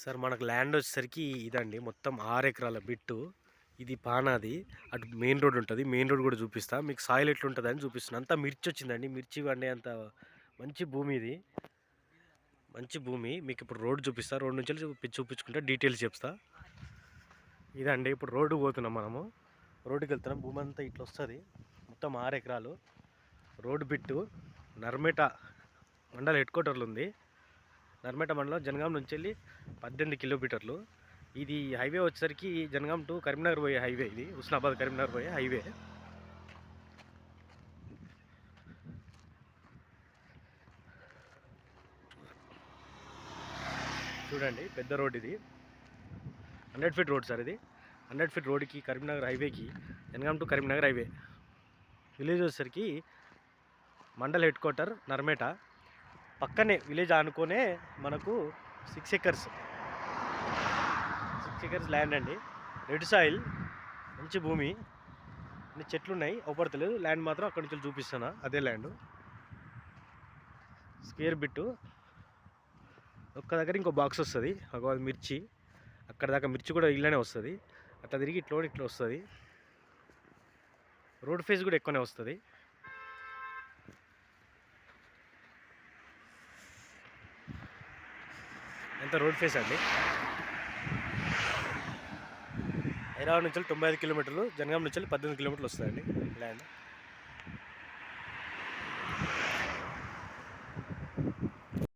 Sir మనకు land వచ్చేసరికి ఇదండి, మొత్తం 6 ఎకరాల బిట్టు. ఇది పానాది. అటు మెయిన్ రోడ్ ఉంటుంది, మెయిన్ రోడ్ కూడా చూపిస్తా మీకు. సాయిల్ ఎట్లుంటుంది అని చూపిస్తున్నా. అంతా మిర్చి వచ్చిందండి, మిర్చి వండే అంత మంచి భూమి ఇది, మంచి భూమి. మీకు ఇప్పుడు రోడ్ చూపిస్తా, రోడ్ నుంచి చూపించుకుంటే డీటెయిల్స్ చెప్తా. ఇదండి ఇప్పుడు రోడ్డు పోతున్నాం మనము, రోడ్డుకి వెళ్తున్నాం. భూమి అంతా ఇట్లా వస్తుంది, మొత్తం 6 ఎకరాలు రోడ్డు బిట్టు. నర్మేట మండల హెడ్ క్వార్టర్లు ఉంది. నర్మేట మండలం జనగాం నుంచి వెళ్ళి 18 కిలోమీటర్లు. ఇది హైవే వచ్చేసరికి జనగాం టు కరీంనగర్ పోయే హైవే. ఇది హుస్నాబాద్ కరీంనగర్ పోయే హైవే. చూడండి పెద్ద రోడ్ ఇది, 100 ఫీట్ రోడ్ సార్. ఇది 100 ఫీట్ రోడ్కి కరీంనగర్ హైవేకి, Jangaon to Karimnagar highway. Village వచ్చేసరికి మండల్ హెడ్ క్వార్టర్ నర్మేట. పక్కనే విలేజ్ ఆనుకోనే మనకు 6 ఎకర్స్ ల్యాండ్ అండి. రెడ్ సాయిల్, మంచి భూమి, అన్ని చెట్లు ఉన్నాయి, అవపడతలేదు. ల్యాండ్ మాత్రం అక్కడి నుంచి చూపిస్తున్నా, అదే ల్యాండ్. Square bit. ఒక్క దగ్గర ఇంకో బాక్స్ వస్తుంది, ఒక మిర్చి. అక్కడ దాకా మిర్చి కూడా ఇళ్ళనే వస్తుంది. అట్లా తిరిగి ఇట్లా వస్తుంది. రోడ్ ఫేస్ కూడా ఎక్కువనే వస్తుంది. ఎంత రోడ్ ఫేస్ అండి. హైదరాబాద్ నుంచి 95 కిలోమీటర్లు, జనగాం నుంచి 18 కిలోమీటర్లు వస్తుందండి ల్యాండ్.